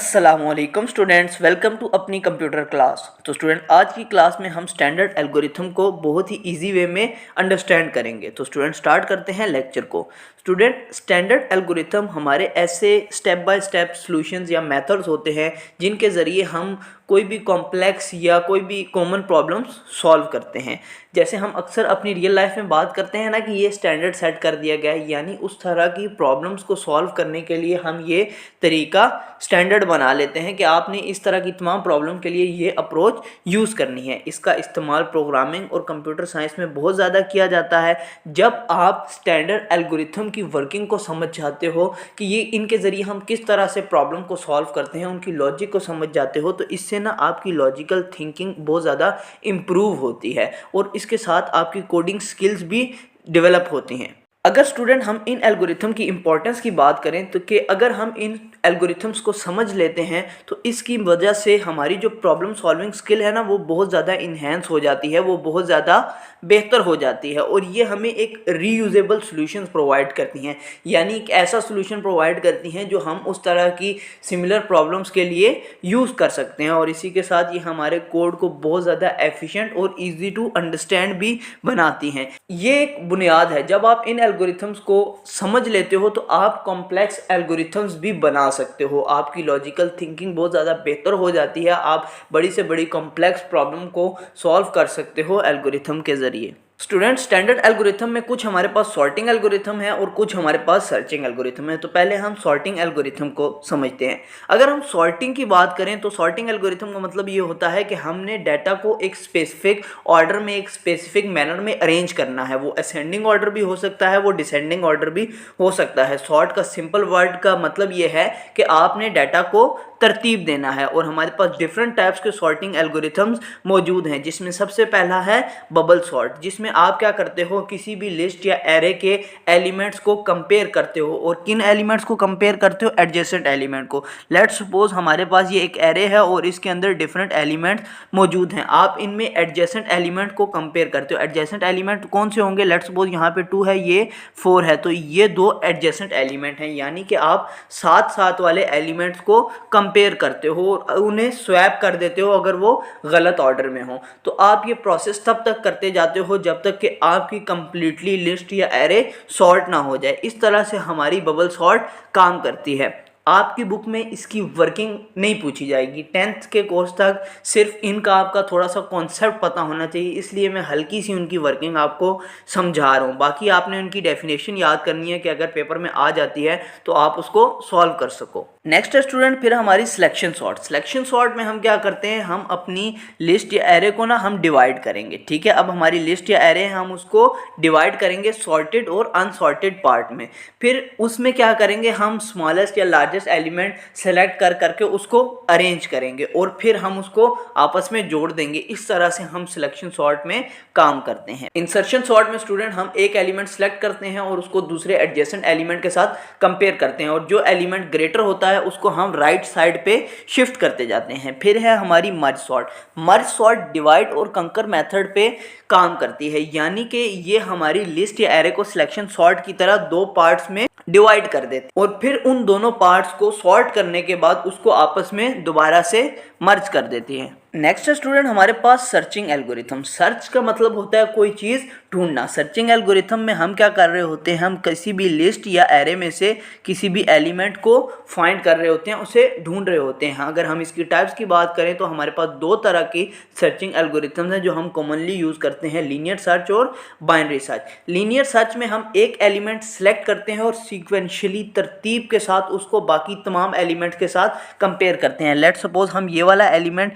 अस्सलामुअलैकुम students, welcome to अपनी computer class. तो स्टूडेंट, आज की क्लास में हम स्टैंडर्ड एल्गोरिथम को बहुत ही इजी वे में अंडरस्टैंड करेंगे। तो स्टूडेंट, स्टार्ट करते हैं लेक्चर को। स्टूडेंट, स्टैंडर्ड एल्गोरिथम हमारे ऐसे स्टेप बाय स्टेप सॉल्यूशंस या मेथड्स होते हैं जिनके ज़रिए हम कोई भी कॉम्प्लेक्स या कोई भी कॉमन प्रॉब्लम्स सॉल्व करते हैं। जैसे हम अक्सर अपनी रियल लाइफ में बात करते हैं ना कि ये स्टैंडर्ड सेट कर दिया गया है, यानी उस तरह की प्रॉब्लम्स को सॉल्व करने के लिए हम ये तरीका स्टैंडर्ड बना लेते हैं कि आपने इस तरह की तमाम प्रॉब्लम के लिए ये अप्रोच यूज़ करनी है। इसका इस्तेमाल प्रोग्रामिंग और कंप्यूटर साइंस में बहुत ज़्यादा किया जाता है। जब आप स्टैंडर्ड एल्गोरिथम की वर्किंग को समझ जाते हो कि ये इनके ज़रिए हम किस तरह से प्रॉब्लम को सॉल्व करते हैं, उनकी लॉजिक को समझ जाते हो, तो इससे ना आपकी लॉजिकल थिंकिंग बहुत ज़्यादा इम्प्रूव होती है और इसके साथ आपकी कोडिंग स्किल्स भी डेवलप होती हैं। अगर स्टूडेंट हम इन एल्गोरिथम की इम्पोर्टेंस की बात करें तो कि अगर हम इन एल्गोरिथम्स को समझ लेते हैं तो इसकी वजह से हमारी जो प्रॉब्लम सॉल्विंग स्किल है ना वो बहुत ज़्यादा इन्हेंस हो जाती है, वो बहुत ज़्यादा बेहतर हो जाती है और ये हमें एक रीयूजेबल सॉल्यूशंस प्रोवाइड करती हैं, यानी एक ऐसा सॉल्यूशन प्रोवाइड करती हैं जो हम उस तरह की सिमिलर प्रॉब्लम्स के लिए यूज़ कर सकते हैं और इसी के साथ ये हमारे कोड को बहुत ज़्यादा एफिशिएंट और ईजी टू अंडरस्टैंड भी बनाती हैं। ये एक बुनियाद है। जब आप इन एल्गोरिथम्स को समझ लेते हो तो आप कॉम्प्लेक्स एल्गोरिथम्स भी बना सकते हो। आपकी लॉजिकल थिंकिंग बहुत ज़्यादा बेहतर हो जाती है। आप बड़ी से बड़ी कॉम्प्लेक्स प्रॉब्लम को सॉल्व कर सकते हो एल्गोरिथम के ज़रिए। स्टूडेंट, स्टैंडर्ड एल्गोरिथम में कुछ हमारे पास सॉर्टिंग एल्गोरिथम है और कुछ हमारे पास सर्चिंग एल्गोरिथम है। तो पहले हम सॉर्टिंग एल्गोरिथम को समझते हैं। अगर हम सॉर्टिंग की बात करें तो सॉर्टिंग एल्गोरिथम का मतलब ये होता है कि हमने डाटा को एक स्पेसिफिक ऑर्डर में, एक स्पेसिफिक मैनर में अरेंज करना है। वो असेंडिंग ऑर्डर भी हो सकता है, वो डिसेंडिंग ऑर्डर भी हो सकता है। सॉर्ट का सिंपल वर्ड का मतलब ये है कि आपने डाटा को तरतीब देना है और हमारे पास डिफरेंट टाइप्स के सॉर्टिंग एल्गोरिथम्स मौजूद हैं, जिसमें सबसे पहला है बबल सॉर्ट, जिसमें आप क्या करते हो, किसी भी लिस्ट या एरे के एलिमेंट्स को कंपेयर करते हो। और किन एलिमेंट्स को कंपेयर करते हो? एडजेसेंट एलिमेंट को। लेट्स सपोज हमारे पास ये एक एरे है और इसके अंदर डिफरेंट एलिमेंट्स मौजूद हैं। आप इनमें एडजेसेंट एलिमेंट को कंपेयर करते हो। एडजेसेंट एलिमेंट कौन से होंगे? लेट्स सपोज यहाँ पे 2 है, ये 4 है, तो ये 2 एडजेसेंट एलिमेंट हैं, यानी कि आप साथ साथ वाले एलिमेंट्स को कंपेयर करते हो और उन्हें स्वैप कर देते हो अगर वो गलत ऑर्डर में हो। तो आप ये प्रोसेस तब तक करते जाते हो जब तक कि आपकी कंप्लीटली लिस्ट या एरे सॉर्ट ना हो जाए। इस तरह से हमारी बबल सॉर्ट काम करती है। आपकी बुक में इसकी वर्किंग नहीं पूछी जाएगी। 10th के कोर्स तक सिर्फ इनका आपका थोड़ा सा कॉन्सेप्ट पता होना चाहिए, इसलिए मैं हल्की सी उनकी वर्किंग आपको समझा रहा हूँ। बाकी आपने उनकी डेफिनेशन याद करनी है कि अगर पेपर में आ जाती है तो आप उसको सॉल्व कर सको। नेक्स्ट है स्टूडेंट फिर हमारी सिलेक्शन सॉर्ट। सिलेक्शन सॉर्ट में हम क्या करते हैं, हम अपनी लिस्ट या एरे को ना हम डिवाइड करेंगे। ठीक है, अब हमारी लिस्ट या एरे है, हम उसको डिवाइड करेंगे सॉर्टेड और अनसॉर्टेड पार्ट में। फिर उसमें क्या करेंगे, हम स्मॉलेस्ट या लार्जेस्ट एलिमेंट सेलेक्ट कर करके उसको अरेंज करेंगे और फिर हम उसको आपस में जोड़ देंगे। इस तरह से हम सिलेक्शन सॉर्ट में काम करते हैं। इंसर्शन सॉर्ट में स्टूडेंट हम एक एलिमेंट सेलेक्ट करते हैं और उसको दूसरे एडजेसेंट एलिमेंट के साथ कंपेयर करते हैं और जो एलिमेंट ग्रेटर होता है उसको हम राइट साइड पे शिफ्ट करते जाते हैं। फिर है हमारी merge sort. Merge sort divide और कंकर मेथड पे काम करती है, यानी कि ये हमारी लिस्ट या एरे को सिलेक्शन सॉर्ट की तरह 2 पार्ट्स में डिवाइड कर देते और फिर उन दोनों पार्ट्स को सॉर्ट करने के बाद उसको आपस में दोबारा से मर्ज कर देती है। नेक्स्ट स्टूडेंट हमारे पास सर्चिंग एल्गोरिथम। सर्च का मतलब होता है कोई चीज़ ढूंढना। सर्चिंग एल्गोरिथम में हम क्या कर रहे होते हैं, हम किसी भी लिस्ट या एरे में से किसी भी एलिमेंट को फाइंड कर रहे होते हैं, उसे ढूंढ रहे होते हैं। अगर हम इसकी टाइप्स की बात करें तो हमारे पास 2 तरह की सर्चिंग एल्गोरिथम्स हैं जो हम कॉमनली यूज़ करते हैं, लीनियर सर्च और बाइनरी सर्च। लीनियर सर्च में हम एक एलिमेंट सेलेक्ट करते हैं और सीक्वेंशियली तरतीब के साथ उसको बाकी तमाम एलिमेंट्स के साथ कंपेयर करते हैं। लेट्स सपोज हम ये वाला एलिमेंट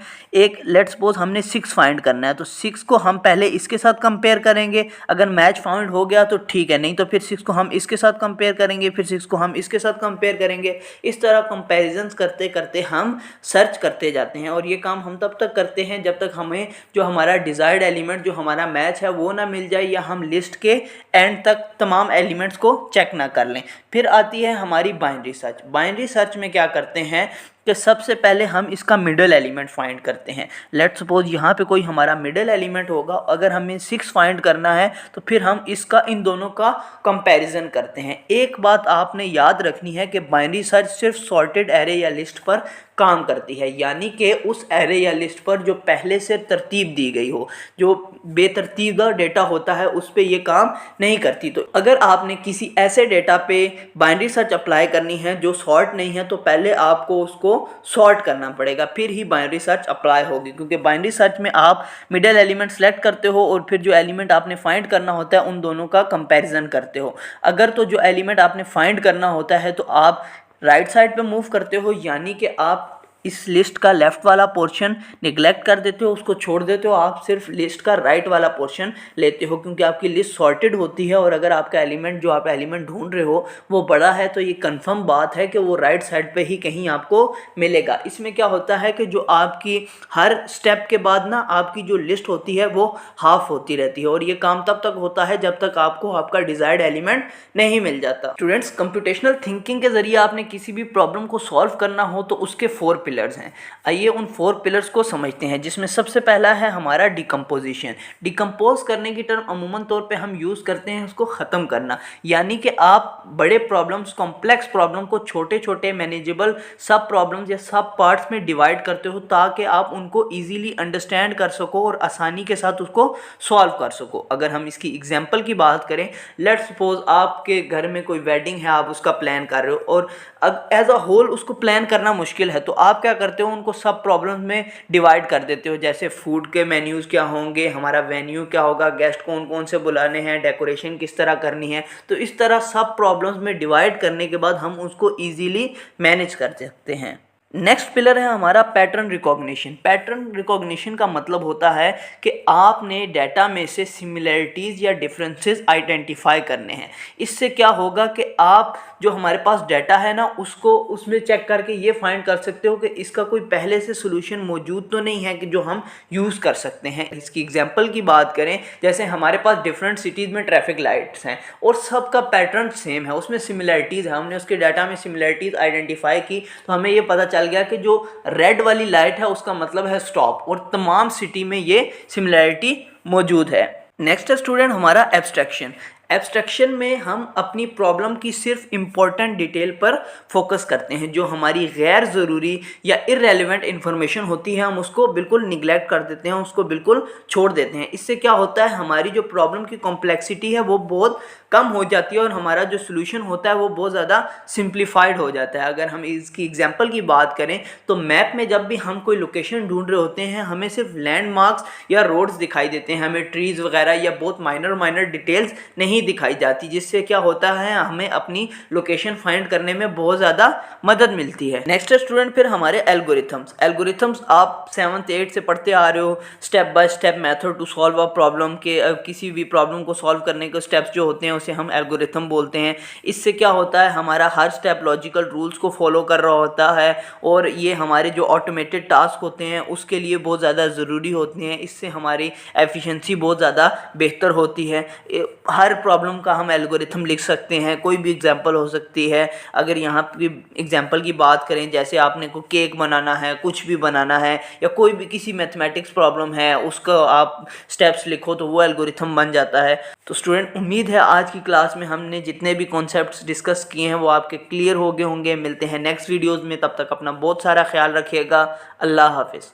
लेट्स सपोज हमने 6 फाइंड करना है, तो 6 को हम पहले इसके साथ कंपेयर करेंगे। अगर मैच फाउंड हो गया तो ठीक है, नहीं तो फिर 6 को हम इसके साथ कंपेयर करेंगे, फिर 6 को हम इसके साथ कंपेयर करेंगे। इस तरह कंपैरिजंस करते करते हम सर्च करते जाते हैं और ये काम हम तब तक करते हैं जब तक हमें जो हमारा डिज़ायर्ड एलिमेंट, जो हमारा मैच है, वो ना मिल जाए या हम लिस्ट के एंड तक तमाम एलिमेंट्स को चेक ना कर लें। फिर आती है हमारी बाइनरी सर्च। बाइनरी सर्च में क्या करते हैं कि सबसे पहले हम इसका मिडल एलिमेंट फाइंड करते हैं। लेट्स सपोज यहाँ पे कोई हमारा मिडल एलिमेंट होगा, अगर हमें 6 फाइंड करना है तो फिर हम इसका इन दोनों का कंपैरिजन करते हैं। एक बात आपने याद रखनी है कि बाइनरी सर्च सिर्फ सॉर्टेड एरे या लिस्ट पर काम करती है, यानी कि उस एरे या लिस्ट पर जो पहले से तरतीब दी गई हो, जो बेतरतीबा डेटा होता है उस पर ये काम नहीं करती। तो अगर आपने किसी ऐसे डेटा पे बाइनरी सर्च अप्लाई करनी है जो सॉर्ट नहीं है, तो पहले आपको उसको सॉर्ट करना पड़ेगा, फिर ही बाइनरी सर्च अप्लाई होगी। क्योंकि बाइनरी सर्च में आप मिडल एलिमेंट सेलेक्ट करते हो और फिर जो एलिमेंट आपने फाइंड करना होता है उन दोनों का कंपैरिजन करते हो। अगर तो जो एलिमेंट आपने फाइंड करना होता है तो आप राइट साइड पे मूव करते हो, यानी कि आप इस लिस्ट का लेफ़्ट वाला पोर्शन निगलेक्ट कर देते हो, उसको छोड़ देते हो, आप सिर्फ लिस्ट का राइट वाला पोर्शन लेते हो, क्योंकि आपकी लिस्ट सॉर्टेड होती है। और अगर आपका एलिमेंट जो आप एलिमेंट ढूंढ रहे हो वो बड़ा है तो ये कंफर्म बात है कि वो राइट साइड पे ही कहीं आपको मिलेगा। इसमें क्या होता है कि जो आपकी हर स्टेप के बाद ना आपकी जो लिस्ट होती है वो हाफ होती रहती है, और ये काम तब तक होता है जब तक आपको आपका डिजायर्ड एलिमेंट नहीं मिल जाता। स्टूडेंट्स, कंप्यूटेशनल थिंकिंग के जरिए आपने किसी भी प्रॉब्लम को सॉल्व करना हो तो उसके 4 पिलर्स हैं। आइए उन 4 पिलर्स को समझते हैं, जिसमें सबसे पहला है हमारा डिकम्पोजिशन। डिकम्पोज करने की टर्म अमूमन तौर पे हम यूज़ करते हैं उसको ख़त्म करना, यानी कि आप बड़े प्रॉब्लम्स, कॉम्प्लेक्स प्रॉब्लम को छोटे छोटे मैनेजेबल सब प्रॉब्लम्स या सब पार्ट्स में डिवाइड करते हो, ताकि आप उनको ईजीली अंडरस्टैंड कर सको और आसानी के साथ उसको सॉल्व कर सको। अगर हम इसकी एग्जाम्पल की बात करें, लेट्स सपोज आपके घर में कोई वेडिंग है, आप उसका प्लान कर रहे हो और एज अ होल उसको प्लान करना मुश्किल है, तो आप क्या करते हो, उनको सब प्रॉब्लम्स में डिवाइड कर देते हो। जैसे फूड के मेन्यूज़ क्या होंगे, हमारा वेन्यू क्या होगा, गेस्ट कौन कौन से बुलाने हैं, डेकोरेशन किस तरह करनी है। तो इस तरह सब प्रॉब्लम्स में डिवाइड करने के बाद हम उसको ईजीली मैनेज कर सकते हैं। नेक्स्ट पिलर है हमारा पैटर्न रिकॉग्निशन। पैटर्न रिकॉग्निशन का मतलब होता है कि आपने डाटा में से सिमिलरिटीज़ या डिफरेंसेस आइडेंटिफाई करने हैं। इससे क्या होगा कि आप जो हमारे पास डाटा है ना उसको उसमें चेक करके ये फाइंड कर सकते हो कि इसका कोई पहले से सोल्यूशन मौजूद तो नहीं है कि जो हम यूज़ कर सकते हैं। इसकी एग्जांपल की बात करें, जैसे हमारे पास डिफरेंट सिटीज़ में ट्रैफिक लाइट्स हैं और सबका पैटर्न सेम है, उसमें सिमिलरिटीज़ है, हमने उसके डाटा में सिमिलरिटीज़ आइडेंटिफाई की तो हमें ये पता चल गया कि जो रेड वाली लाइट है उसका मतलब है स्टॉप, और तमाम सिटी में ये सिमिलरिटी मौजूद है। नेक्स्ट है स्टूडेंट हमारा एब्स्ट्रैक्शन। एब्स्ट्रैक्शन में हम अपनी प्रॉब्लम की सिर्फ इम्पॉर्टेंट डिटेल पर फोकस करते हैं, जो हमारी गैर ज़रूरी या इररेलेवेंट इन्फॉर्मेशन होती है हम उसको बिल्कुल निगलेक्ट कर देते हैं, उसको बिल्कुल छोड़ देते हैं। इससे क्या होता है, हमारी जो प्रॉब्लम की कॉम्प्लेक्सिटी है वो बहुत कम हो जाती है और हमारा जो सोल्यूशन होता है वो बहुत ज़्यादा सिंप्लीफाइड हो जाता है। अगर हम इसकी एग्जांपल की बात करें तो मैप में जब भी हम कोई लोकेशन ढूंढ रहे होते हैं हमें सिर्फ लैंडमार्क्स या रोड्स दिखाई देते हैं, हमें ट्रीज़ वगैरह या बहुत माइनर डिटेल्स नहीं दिखाई जाती, जिससे क्या होता है हमें अपनी लोकेशन फाइंड करने में बहुत ज़्यादा मदद मिलती है। नेक्स्ट स्टूडेंट फिर हमारे एल्गोरिथम्स। एल्गोरिथम्स आप 7th 8th से पढ़ते आ रहे हो, step by step method to solve a problem के किसी भी प्रॉब्लम को सॉल्व करने के स्टेप्स जो होते हैं उसे हम एल्गोरिथम बोलते हैं। इससे क्या होता है, हमारा हर स्टेप लॉजिकल रूल्स को फॉलो कर रहा होता है और ये हमारे जो ऑटोमेटेड टास्क होते हैं उसके लिए बहुत ज़्यादा ज़रूरी होते हैं। इससे हमारी एफिशिएंसी बहुत ज़्यादा बेहतर होती है। हर प्रॉब्लम का हम एल्गोरिथम लिख सकते हैं, कोई भी एग्जांपल हो सकती है। अगर यहाँ की एग्जांपल की बात करें, जैसे आपने को केक बनाना है, कुछ भी बनाना है, या कोई भी किसी मैथमेटिक्स प्रॉब्लम है उसका आप स्टेप्स लिखो तो वो एल्गोरिथम बन जाता है। तो स्टूडेंट, उम्मीद है आज की क्लास में हमने जितने भी कॉन्सेप्ट्स डिस्कस किए हैं वो आपके क्लियर हो गए होंगे। मिलते हैं नेक्स्ट वीडियोज़ में, तब तक अपना बहुत सारा ख्याल रखिएगा। अल्लाह हाफिज़।